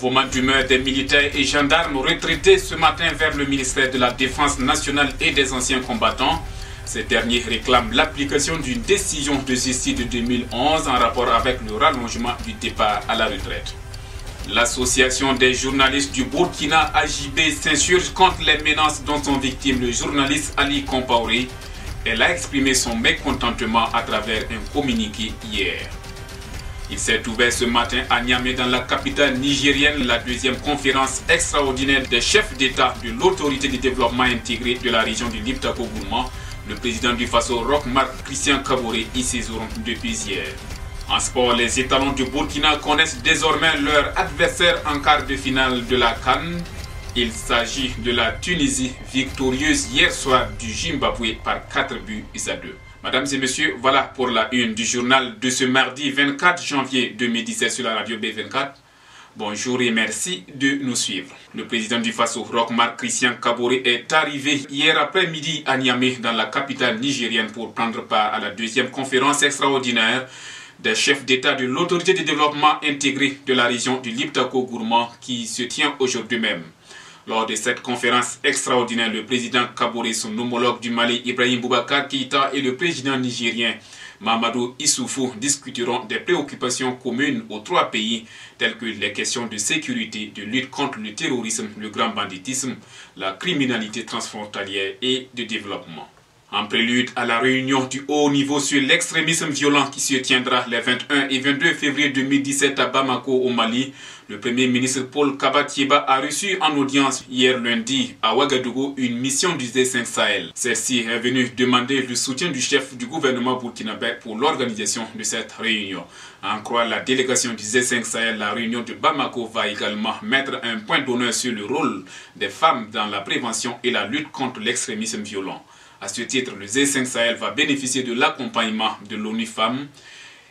Mouvement d'humeur des militaires et gendarmes retraités ce matin vers le ministère de la Défense nationale et des anciens combattants. Ces derniers réclament l'application d'une décision de justice de 2011 en rapport avec le rallongement du départ à la retraite. L'association des journalistes du Burkina AJB s'insurge contre les menaces dont sont victimes le journaliste Ali Compaoré. Elle a exprimé son mécontentement à travers un communiqué hier. Il s'est ouvert ce matin à Niamey, dans la capitale nigérienne, la deuxième conférence extraordinaire des chefs d'État de l'autorité de développement intégré de la région du Liptako-Gourma. Le président du Faso, Roch Marc Christian Kaboré, y séjourne depuis hier. En sport, les étalons du Burkina connaissent désormais leur adversaire en quart de finale de la CAN. Il s'agit de la Tunisie, victorieuse hier soir du Zimbabwe par 4 buts à 2. Mesdames et messieurs, voilà pour la une du journal de ce mardi 24 janvier 2017 sur la radio B24. Bonjour et merci de nous suivre. Le président du Faso, Roch Marc Christian Kaboré, est arrivé hier après-midi à Niamey, dans la capitale nigérienne, pour prendre part à la deuxième conférence extraordinaire des chefs d'État de l'autorité de développement intégré de la région du Liptako-Gourma qui se tient aujourd'hui même. Lors de cette conférence extraordinaire, le président Kaboré, son homologue du Mali Ibrahim Boubacar Keïta et le président nigérien Mahamadou Issoufou discuteront des préoccupations communes aux trois pays, telles que les questions de sécurité, de lutte contre le terrorisme, le grand banditisme, la criminalité transfrontalière et de développement. En prélude à la réunion du haut niveau sur l'extrémisme violent qui se tiendra les 21 et 22 février 2017 à Bamako au Mali, le Premier ministre Paul Kabatieba a reçu en audience hier lundi à Ouagadougou une mission du G5 Sahel. Celle-ci est venue demander le soutien du chef du gouvernement burkinabé pour l'organisation de cette réunion. À en croire la délégation du G5 Sahel, la réunion de Bamako va également mettre un point d'honneur sur le rôle des femmes dans la prévention et la lutte contre l'extrémisme violent. À ce titre, le G5 Sahel va bénéficier de l'accompagnement de l'ONU Femmes.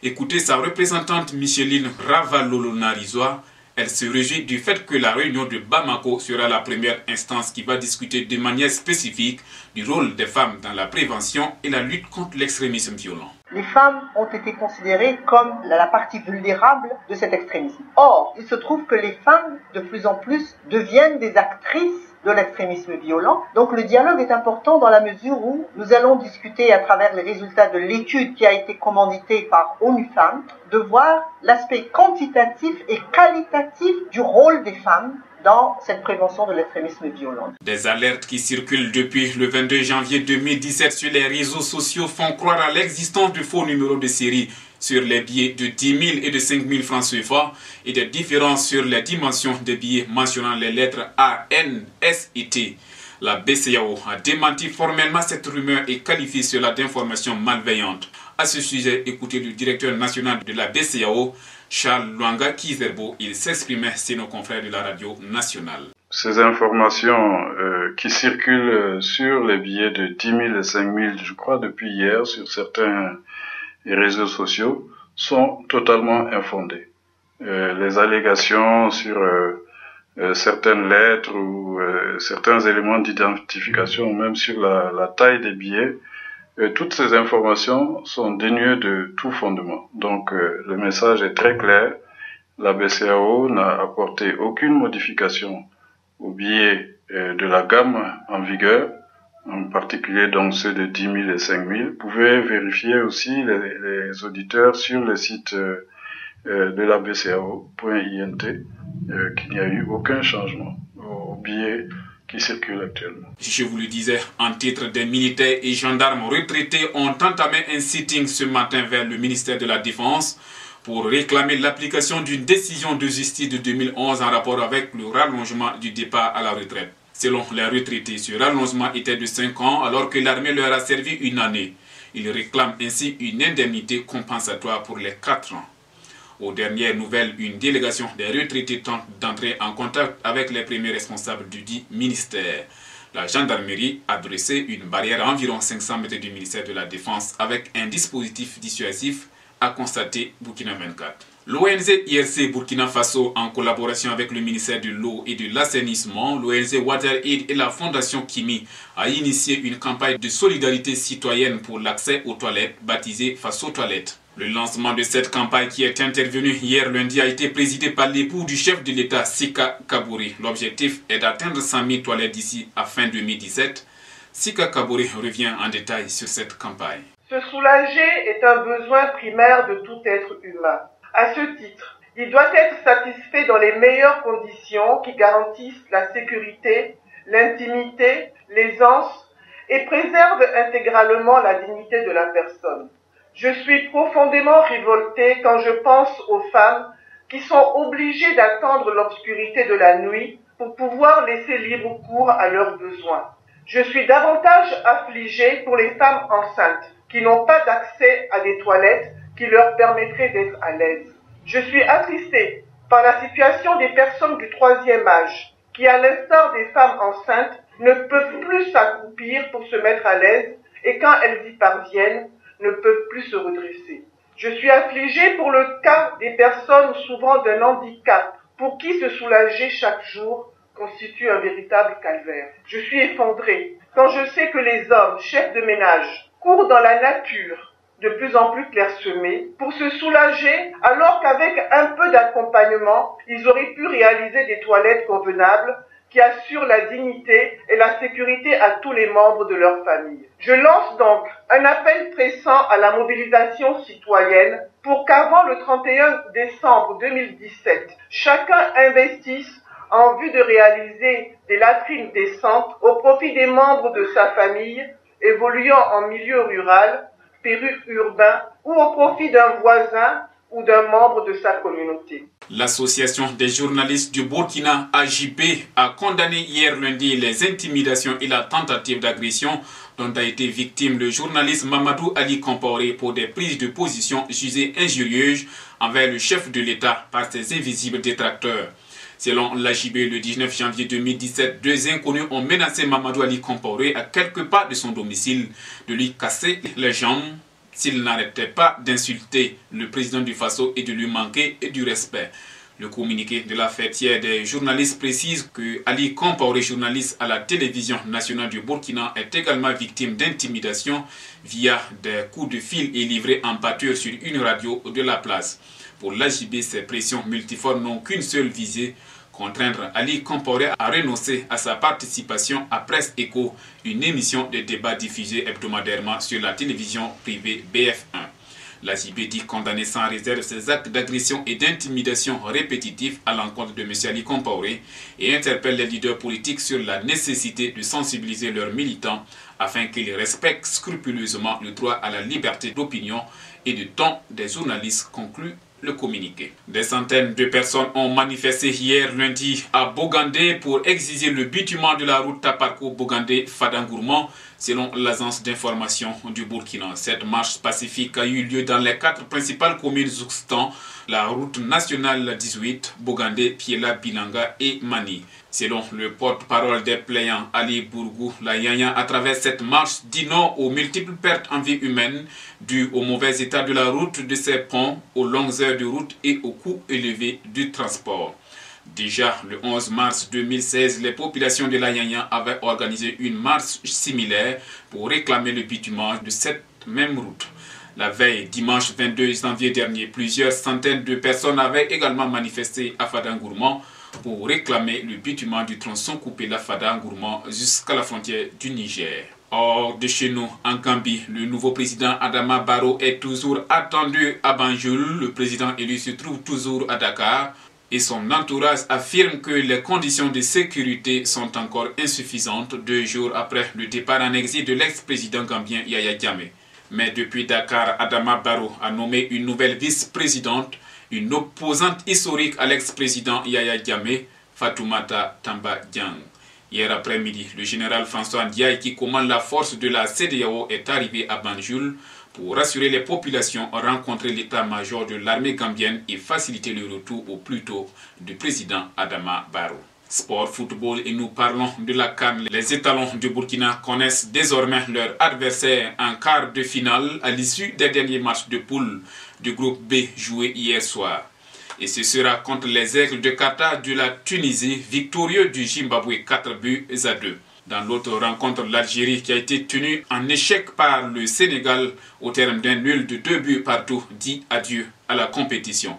Écoutez sa représentante Micheline Ravalolo-Narizoa. Elle se réjouit du fait que la réunion de Bamako sera la première instance qui va discuter de manière spécifique du rôle des femmes dans la prévention et la lutte contre l'extrémisme violent. Les femmes ont été considérées comme la partie vulnérable de cet extrémisme. Or, il se trouve que les femmes, de plus en plus, deviennent des actrices de l'extrémisme violent. Donc le dialogue est important dans la mesure où nous allons discuter à travers les résultats de l'étude qui a été commanditée par ONU Femmes, de voir l'aspect quantitatif et qualitatif du rôle des femmes dans cette prévention de l'extrémisme violent. Des alertes qui circulent depuis le 22 janvier 2017 sur les réseaux sociaux font croire à l'existence de faux numéros de série sur les billets de 10 000 et de 5 000 francs CFA et des différences sur les dimensions des billets mentionnant les lettres A, N, S et T. La BCEAO a démenti formellement cette rumeur et qualifié cela d'information malveillante. À ce sujet, écoutez le directeur national de la BCEAO, Charles Luanga Kizerbo. Il s'exprimait chez nos confrères de la radio nationale. Ces informations qui circulent sur les billets de 10 000 et 5 000, je crois depuis hier, sur certains réseaux sociaux, sont totalement infondées. Les allégations sur certaines lettres ou certains éléments d'identification, même sur la taille des billets, toutes ces informations sont dénuées de tout fondement. Donc le message est très clair. La BCEAO n'a apporté aucune modification aux billets de la gamme en vigueur, en particulier donc ceux de 10 000 et 5 000. Vous pouvez vérifier aussi les auditeurs sur le site de la BCEAO.int qu'il n'y a eu aucun changement aux billets qui circulent actuellement. Je vous le disais, en titre, des militaires et gendarmes retraités ont entamé un sitting ce matin vers le ministère de la Défense pour réclamer l'application d'une décision de justice de 2011 en rapport avec le rallongement du départ à la retraite. Selon les retraités, ce rallongement était de 5 ans alors que l'armée leur a servi une année. Ils réclament ainsi une indemnité compensatoire pour les 4 ans. Aux dernières nouvelles, une délégation des retraités tente d'entrer en contact avec les premiers responsables du dit ministère. La gendarmerie a dressé une barrière à environ 500 mètres du ministère de la Défense avec un dispositif dissuasif, a constaté Burkina 24. L'ONG IRC Burkina Faso, en collaboration avec le ministère de l'Eau et de l'Assainissement, l'ONG WaterAid et la Fondation Kimi, a initié une campagne de solidarité citoyenne pour l'accès aux toilettes, baptisée Faso Toilettes. Le lancement de cette campagne qui est intervenue hier lundi a été présidé par l'époux du chef de l'État, Sika Kabouri. L'objectif est d'atteindre 100 000 toilettes d'ici à fin 2017. Sika Kabouri revient en détail sur cette campagne. Se soulager est un besoin primaire de tout être humain. À ce titre, il doit être satisfait dans les meilleures conditions qui garantissent la sécurité, l'intimité, l'aisance et préservent intégralement la dignité de la personne. Je suis profondément révoltée quand je pense aux femmes qui sont obligées d'attendre l'obscurité de la nuit pour pouvoir laisser libre cours à leurs besoins. Je suis davantage affligée pour les femmes enceintes qui n'ont pas d'accès à des toilettes qui leur permettraient d'être à l'aise. Je suis attristée par la situation des personnes du troisième âge qui, à l'instar des femmes enceintes, ne peuvent plus s'accroupir pour se mettre à l'aise et quand elles y parviennent, ne peuvent plus se redresser. Je suis affligée pour le cas des personnes souffrant d'un handicap, pour qui se soulager chaque jour constitue un véritable calvaire. Je suis effondrée quand je sais que les hommes, chefs de ménage, courent dans la nature, de plus en plus clairsemée, pour se soulager, alors qu'avec un peu d'accompagnement, ils auraient pu réaliser des toilettes convenables qui assurent la dignité et la sécurité à tous les membres de leur famille. Je lance donc un appel pressant à la mobilisation citoyenne pour qu'avant le 31 décembre 2017, chacun investisse en vue de réaliser des latrines décentes au profit des membres de sa famille évoluant en milieu rural, périurbain ou au profit d'un voisin ou d'un membre de sa communauté. L'Association des journalistes du Burkina, AJP, a condamné hier lundi les intimidations et la tentative d'agression dont a été victime le journaliste Mamadou Ali Compaoré pour des prises de position jugées injurieuses envers le chef de l'État par ses invisibles détracteurs. Selon l'AJP, le 19 janvier 2017, deux inconnus ont menacé Mamadou Ali Compaoré à quelques pas de son domicile de lui casser les jambes s'il n'arrêtait pas d'insulter le président du Faso et de lui manquer du respect. Le communiqué de la fêtière des journalistes précise que Ali Compaoré, journaliste à la télévision nationale du Burkina, est également victime d'intimidation via des coups de fil et livrés en pâture sur une radio de la place. Pour l'AJP, ces pressions multiformes n'ont qu'une seule visée: contraindre Ali Compaoré à renoncer à sa participation à Presse Écho, une émission de débat diffusée hebdomadairement sur la télévision privée BF1. L'AJP dit condamner sans réserve ces actes d'agression et d'intimidation répétitifs à l'encontre de M. Ali Compaoré et interpelle les leaders politiques sur la nécessité de sensibiliser leurs militants afin qu'ils respectent scrupuleusement le droit à la liberté d'opinion et de ton des journalistes, conclut le communiqué. Des centaines de personnes ont manifesté hier lundi à Bogandé pour exiger le bitumement de la route Taparko-Bogandé-Fadangourmand, selon l'agence d'information du Burkina. Cette marche pacifique a eu lieu dans les 4 principales communes jouxtant la route nationale 18, Bogandé, Piela, Bilanga et Mani. Selon le porte-parole des plaignants, Ali Bourgou, la Yanya, à travers cette marche, dit non aux multiples pertes en vie humaine dues au mauvais état de la route, de ses ponts, aux longues heures de route et au coût élevé du transport. Déjà le 11 mars 2016, les populations de la Yanya avaient organisé une marche similaire pour réclamer le bitumement de cette même route. La veille, dimanche 22 janvier dernier, plusieurs centaines de personnes avaient également manifesté à Fadangourmand pour réclamer le bitumement du tronçon coupé la Fadangourmand jusqu'à la frontière du Niger. Hors de chez nous, en Gambie, le nouveau président Adama Barrow est toujours attendu à Banjul. Le président élu se trouve toujours à Dakar et son entourage affirme que les conditions de sécurité sont encore insuffisantes 2 jours après le départ en exil de l'ex-président gambien Yaya Jammeh. Mais depuis Dakar, Adama Barrow a nommé une nouvelle vice-présidente, une opposante historique à l'ex-président Yaya Jammeh, Fatoumata Tamba Dieng. Hier après-midi, le général François Ndiaye, qui commande la force de la CEDEAO, est arrivé à Banjul pour rassurer les populations, rencontrer l'état-major de l'armée gambienne et faciliter le retour au plus tôt du président Adama Barrow. Sport, football et nous parlons de la CAN. Les étalons du Burkina connaissent désormais leur adversaire en quart de finale à l'issue des derniers matchs de poule du groupe B joué hier soir. Et ce sera contre les Aigles de Qatar de la Tunisie, victorieux du Zimbabwe 4 buts à 2. Dans l'autre rencontre, l'Algérie, qui a été tenue en échec par le Sénégal au terme d'un nul de 2 buts partout, dit adieu à la compétition.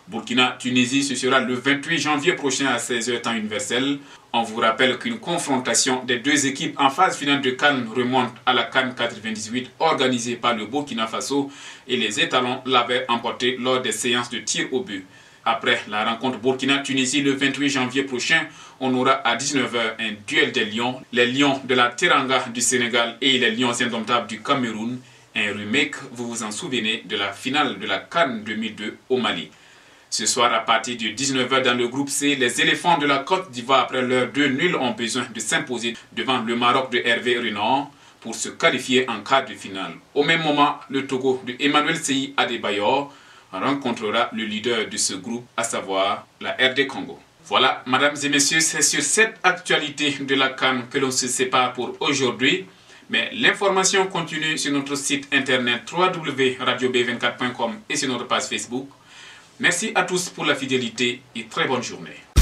Burkina-Tunisie, ce sera le 28 janvier prochain à 16h temps universel. On vous rappelle qu'une confrontation des deux équipes en phase finale de CAN remonte à la CAN 98 organisée par le Burkina Faso et les étalons l'avaient emporté lors des séances de tir au but. Après la rencontre Burkina-Tunisie le 28 janvier prochain, on aura à 19h un duel des Lions, les Lions de la Teranga du Sénégal et les Lions indomptables du Cameroun. Un remake, vous vous en souvenez, de la finale de la CAN 2002 au Mali. Ce soir, à partir de 19h dans le groupe C, les éléphants de la Côte d'Ivoire, après leur 2 nuls, ont besoin de s'imposer devant le Maroc de Hervé Renard pour se qualifier en quart de finale. Au même moment, le Togo de Emmanuel Seyi Adebayor rencontrera le leader de ce groupe, à savoir la RD Congo. Voilà, mesdames et messieurs, c'est sur cette actualité de la CAN que l'on se sépare pour aujourd'hui. Mais l'information continue sur notre site internet www.radiob24.com et sur notre page Facebook. Merci à tous pour la fidélité et très bonne journée.